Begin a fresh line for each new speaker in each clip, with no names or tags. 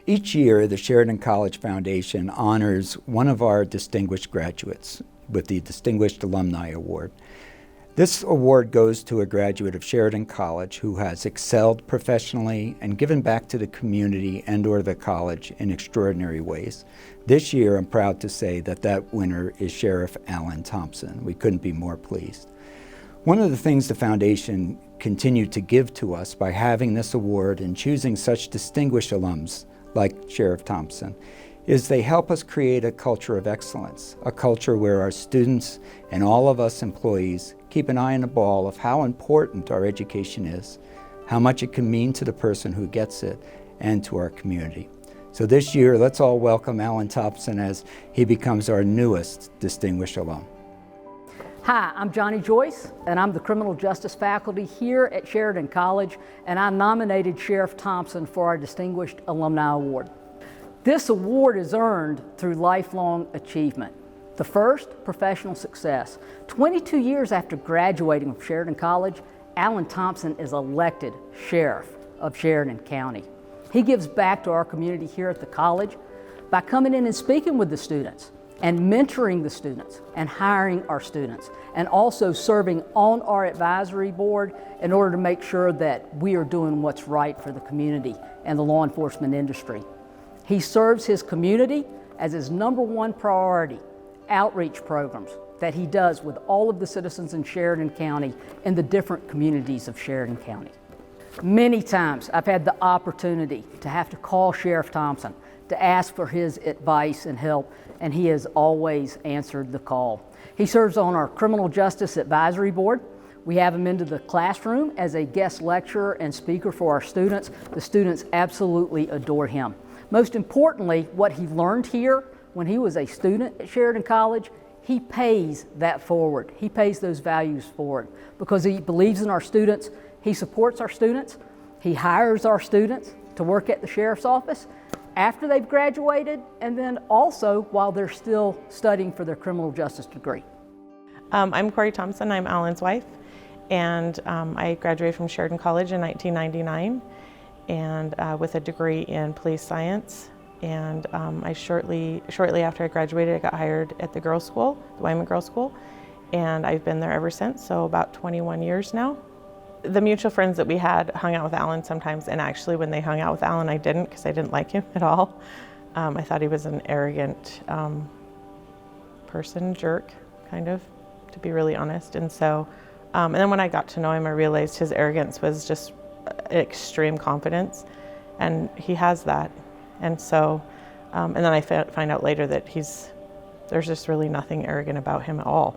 Each year, the Sheridan College Foundation honors one of our distinguished graduates with the Distinguished Alumni Award. This award goes to a graduate of Sheridan College who has excelled professionally and given back to the community and/or the college in extraordinary ways. This year, I'm proud to say that that winner is Sheriff Alan Thompson. We couldn't be more pleased. One of the things the foundation continued to give to us by having this award and choosing such distinguished alums like Sheriff Thompson is they help us create a culture of excellence, a culture where our students and all of us employees keep an eye on the ball of how important our education is, how much it can mean to the person who gets it, and to our community. So this year, let's all welcome Alan Thompson as he becomes our newest distinguished alum.
Hi, I'm Johnny Joyce, and I'm the criminal justice faculty here at Sheridan College, and I nominated Sheriff Thompson for our Distinguished Alumni Award. This award is earned through lifelong achievement. The first, professional success. 22 years after graduating from Sheridan College, Alan Thompson is elected Sheriff of Sheridan County. He gives back to our community here at the college by coming in and speaking with the students and mentoring the students and hiring our students, and also serving on our advisory board in order to make sure that we are doing what's right for the community and the law enforcement industry. He serves his community as his #1 priority, outreach programs that he does with all of the citizens in Sheridan County and the different communities of Sheridan County. Many times I've had the opportunity to have to call Sheriff Thompson to ask for his advice and help, and he has always answered the call. He serves on our Criminal Justice Advisory Board. We have him into the classroom as a guest lecturer and speaker for our students. The students absolutely adore him. Most importantly, what he learned here when he was a student at Sheridan College, he pays that forward. He pays those values forward because he believes in our students. He supports our students. He hires our students to work at the sheriff's office after they've graduated, and then also while they're still studying for their criminal justice degree.
I'm Corey Thompson. I'm Alan's wife, and I graduated from Sheridan College in 1999 and with a degree in police science. And I shortly after I graduated, I got hired at the girls' school, the Wyman Girls' School, and I've been there ever since, so about 21 years now. The mutual friends that we had hung out with Alan sometimes, and actually when they hung out with Alan, I didn't, because I didn't like him at all. I thought he was an arrogant person, jerk, kind of, to be really honest. And so, and then when I got to know him, I realized his arrogance was just extreme confidence, and he has that. And so, and then I find out later that there's just really nothing arrogant about him at all,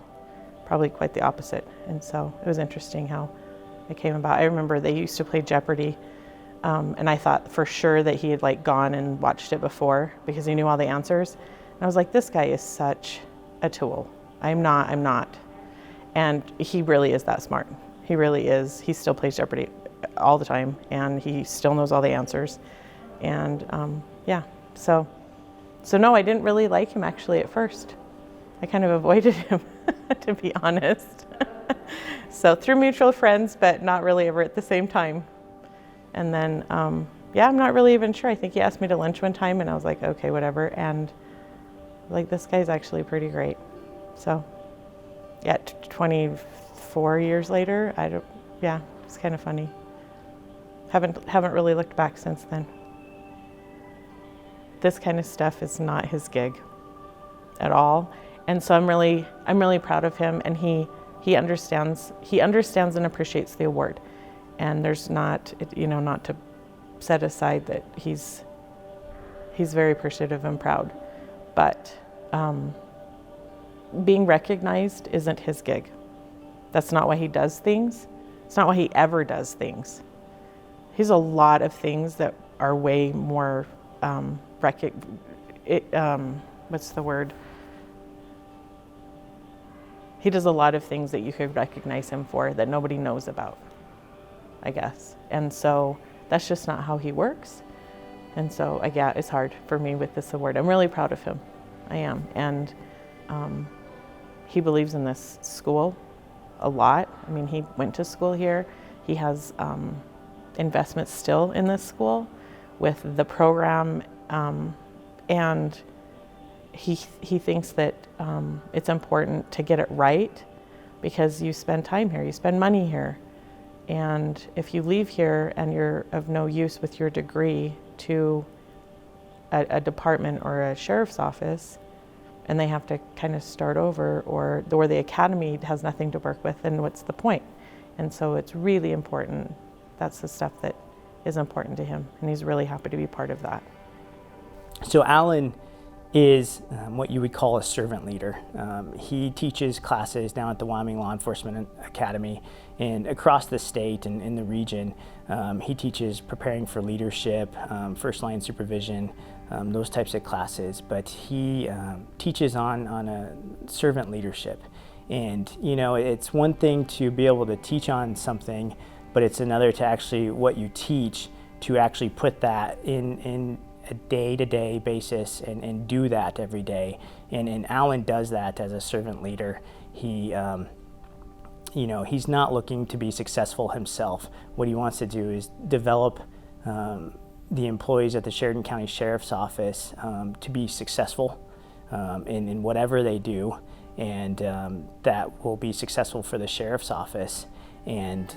probably quite the opposite. And so it was interesting how it came about. I remember they used to play Jeopardy, and I thought for sure that he had gone and watched it before because he knew all the answers. And I was like, this guy is such a tool. I'm not. And he really is that smart. He really is. He still plays Jeopardy all the time, and he still knows all the answers. And yeah, so no, I didn't really like him actually at first. I kind of avoided him, to be honest. So through mutual friends, but not really ever at the same time. And then, yeah, I'm not really even sure. I think he asked me to lunch one time, and I was like, okay, whatever. And this guy's actually pretty great. So yeah, 24 years later, yeah, it's kind of funny. Haven't really looked back since then. This kind of stuff is not his gig at all. And so I'm really proud of him, and he understands and appreciates the award. And there's not to set aside that he's very appreciative and proud. But being recognized isn't his gig. That's not why he does things. It's not why he ever does things. He has a lot of things that are way more what's the word? He does a lot of things that you could recognize him for that nobody knows about, I guess. And so that's just not how he works. And so, yeah, it's hard for me with this award. I'm really proud of him. I am. And he believes in this school a lot. I mean, he went to school here. He has investments still in this school with the program And he thinks that it's important to get it right because you spend time here, you spend money here. And if you leave here and you're of no use with your degree to a department or a sheriff's office, and they have to kind of start over, or the academy has nothing to work with, then what's the point? And so it's really important. That's the stuff that is important to him, and he's really happy to be part of that.
So Alan is what you would call a servant leader. He teaches classes down at the Wyoming Law Enforcement Academy and across the state and in the region. He teaches preparing for leadership, first line supervision, those types of classes, but he teaches on a servant leadership. And you know, it's one thing to be able to teach on something, but it's another to actually what you teach to actually put that in a day-to-day basis and do that every day. And Alan does that as a servant leader. He, you know, he's not looking to be successful himself. What he wants to do is develop the employees at the Sheridan County Sheriff's Office to be successful in whatever they do, and that will be successful for the Sheriff's Office. And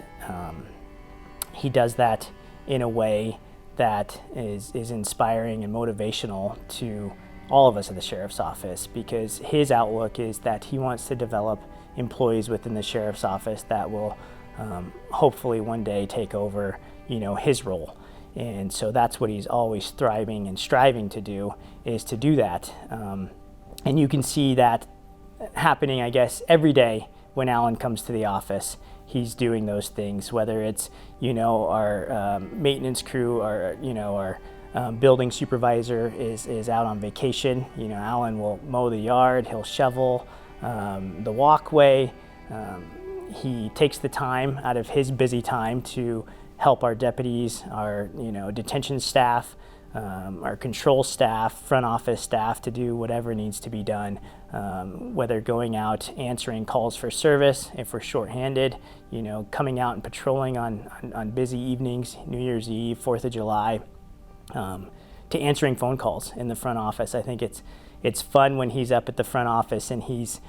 he does that in a way that is inspiring and motivational to all of us at the Sheriff's Office, because his outlook is that he wants to develop employees within the Sheriff's Office that will hopefully one day take over, you know, his role. And so that's what he's always thriving and striving to do, is to do that. And you can see that happening, I guess, every day when Alan comes to the office. He's doing those things, whether it's, you know, our maintenance crew, or, you know, our building supervisor is out on vacation. You know, Alan will mow the yard, he'll shovel the walkway. He takes the time out of his busy time to help our deputies, our, you know, detention staff, our control staff, front office staff, to do whatever needs to be done, whether going out answering calls for service if we're shorthanded, you know, coming out and patrolling on busy evenings, New Year's Eve, 4th of July, to answering phone calls in the front office. I think it's fun when he's up at the front office and he's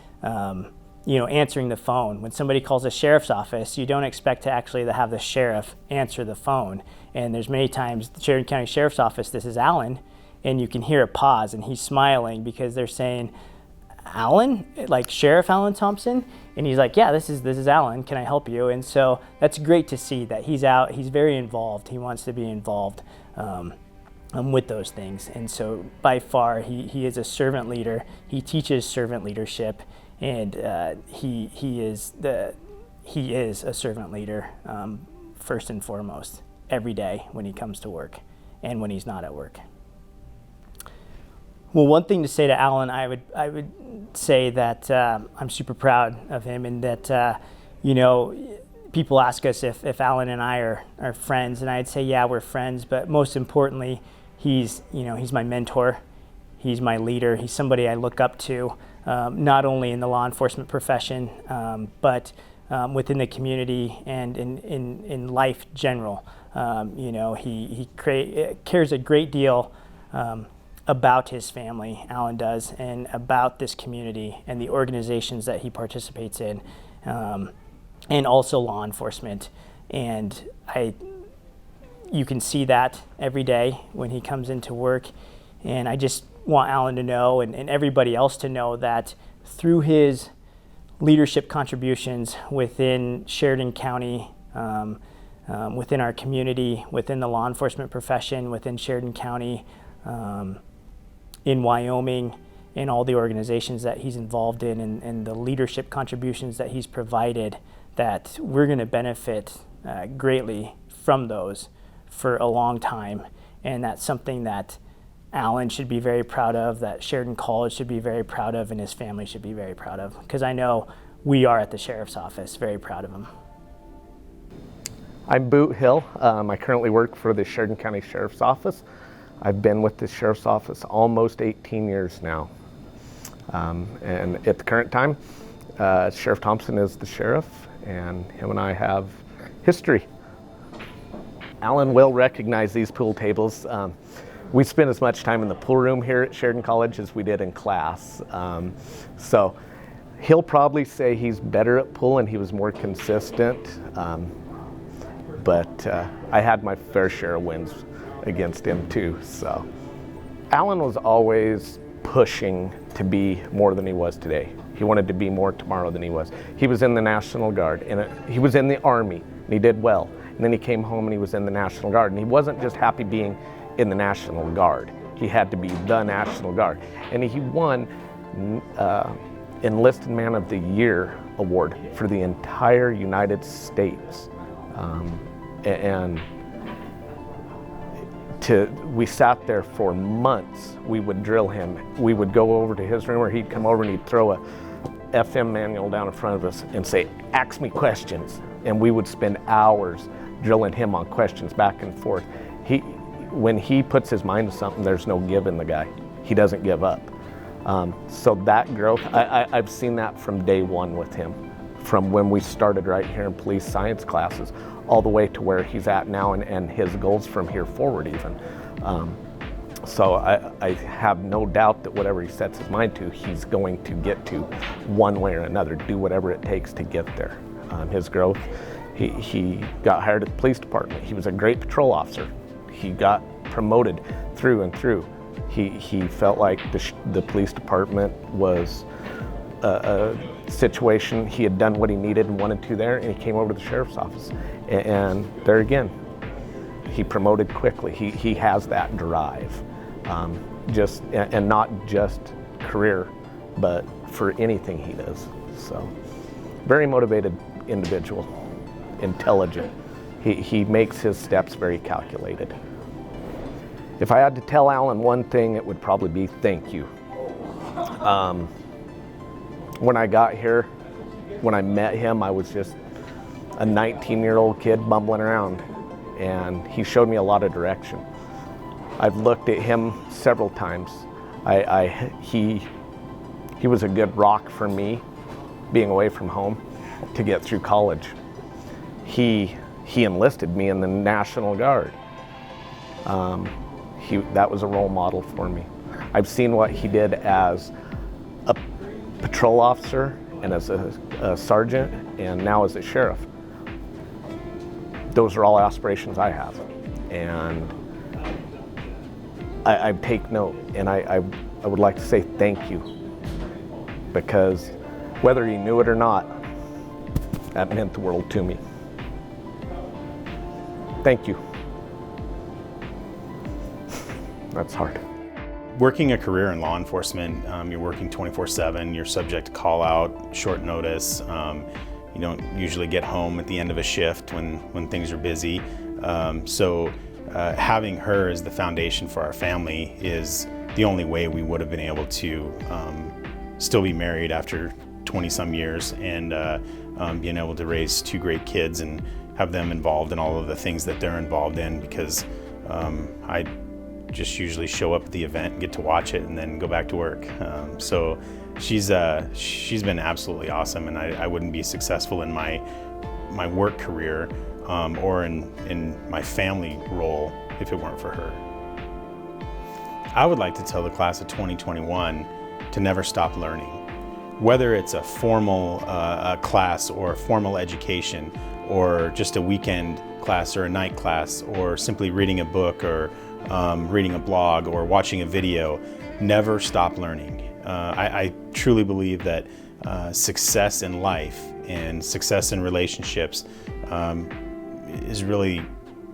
you know, answering the phone. When somebody calls the sheriff's office, you don't expect to actually have the sheriff answer the phone. And there's many times the Sheridan County Sheriff's Office, this is Alan, and you can hear a pause and he's smiling because they're saying, Alan, like Sheriff Alan Thompson? And he's like, yeah, this is Alan, can I help you? And so that's great to see that he's out, he's very involved, he wants to be involved with those things. And so by far, he is a servant leader, he teaches servant leadership, and he is a servant leader first and foremost every day when he comes to work and when he's not at work. Well, one thing to say to Alan, I would say that I'm super proud of him, and that you know, people ask us if Alan and I are friends, and I'd say yeah, we're friends, but most importantly, he's my mentor, he's my leader, he's somebody I look up to. Not only in the law enforcement profession, but within the community and in life general. You know, he cares a great deal about his family, Alan does, and about this community and the organizations that he participates in, and also law enforcement. And you can see that every day when he comes into work. And I just want Alan to know, and everybody else to know, that through his leadership contributions within Sheridan County, within our community, within the law enforcement profession, within Sheridan County, in Wyoming, in all the organizations that he's involved in, and the leadership contributions that he's provided, that we're going to benefit greatly from those for a long time. And that's something that Alan should be very proud of, that Sheridan College should be very proud of, and his family should be very proud of, because I know we are at the Sheriff's Office very proud of him.
I'm Boot Hill. I currently work for the Sheridan County Sheriff's Office. I've been with the Sheriff's Office almost 18 years now. And at the current time, Sheriff Thompson is the sheriff, and him and I have history. Alan will recognize these pool tables. we spend as much time in the pool room here at Sheridan College as we did in class. So he'll probably say he's better at pool and he was more consistent. But I had my fair share of wins against him too. So Alan was always pushing to be more than he was today. He wanted to be more tomorrow than he was. He was in the National Guard, and he was in the Army, and he did well. And then he came home and he was in the National Guard. And he wasn't just happy being in the National Guard. He had to be the National Guard. And he won Enlisted Man of the Year award for the entire United States. We sat there for months. We would drill him. We would go over to his room, or he'd come over and he'd throw a FM manual down in front of us and say, "Ask me questions." And we would spend hours drilling him on questions back and forth. When he puts his mind to something, there's no give in the guy. He doesn't give up. So that growth, I've seen that from day one with him, from when we started right here in police science classes, all the way to where he's at now, and his goals from here forward even. So I have no doubt that whatever he sets his mind to, he's going to get to one way or another, do whatever it takes to get there. His growth, he got hired at the police department. He was a great patrol officer. He got promoted through and through. He felt like the police department was a situation. He had done what he needed and wanted to there, and he came over to the sheriff's office. And there again, he promoted quickly. He has that drive, and not just career, but for anything he does. So, very motivated individual, intelligent. He makes his steps very calculated. If I had to tell Alan one thing, it would probably be thank you. When I got here, when I met him, I was just a 19-year-old kid bumbling around, and he showed me a lot of direction. I've looked at him several times. He was a good rock for me, being away from home, to get through college. He enlisted me in the National Guard. That was a role model for me. I've seen what he did as a patrol officer and as a sergeant, and now as a sheriff. Those are all aspirations I have, and I take note, and I would like to say thank you, because whether he knew it or not, that meant the world to me. Thank you. That's hard.
Working a career in law enforcement, you're working 24/7, you're subject to call out, short notice. You don't usually get home at the end of a shift when things are busy. So having her as the foundation for our family is the only way we would have been able to still be married after 20 some years, and being able to raise two great kids and have them involved in all of the things that they're involved in, because I just usually show up at the event and get to watch it and then go back to work. So she's been absolutely awesome, and I wouldn't be successful in my work career or in my family role if it weren't for her. I would like to tell the class of 2021 to never stop learning. Whether it's a formal class or a formal education, or just a weekend class or a night class, or simply reading a book or reading a blog or watching a video, never stop learning. I truly believe that success in life and success in relationships is really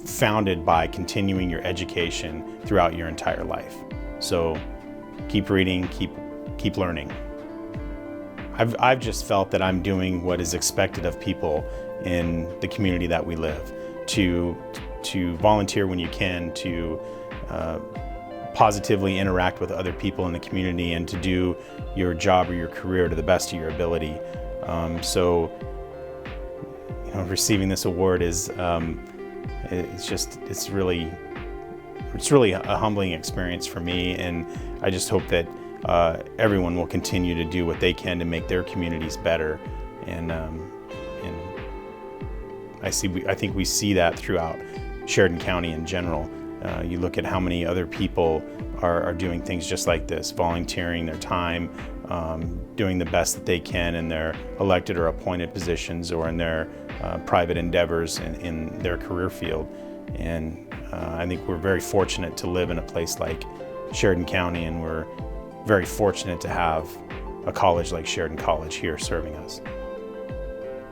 founded by continuing your education throughout your entire life. So keep reading, keep learning. I've just felt that I'm doing what is expected of people in the community that we live, to volunteer when you can, to positively interact with other people in the community, and to do your job or your career to the best of your ability. So, receiving this award is it's really a humbling experience for me, and I just hope that everyone will continue to do what they can to make their communities better, and I think we see that throughout Sheridan County in general. You look at how many other people are doing things just like this, volunteering their time, doing the best that they can in their elected or appointed positions or in their private endeavors in their career field. And I think we're very fortunate to live in a place like Sheridan County, and we're very fortunate to have a college like Sheridan College here serving us.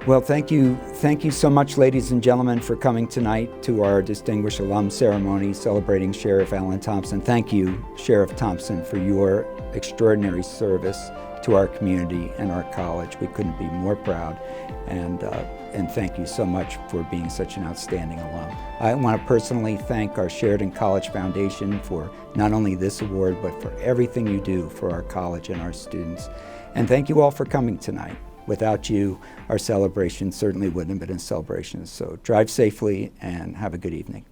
Well, thank you so much, ladies and gentlemen, for coming tonight to our Distinguished Alum Ceremony celebrating Sheriff Alan Thompson. Thank you, Sheriff Thompson, for your extraordinary service to our community and our college. We couldn't be more proud, and thank you so much for being such an outstanding alum. I want to personally thank our Sheridan College Foundation for not only this award, but for everything you do for our college and our students. And thank you all for coming tonight. Without you, our celebration certainly wouldn't have been a celebration. So drive safely and have a good evening.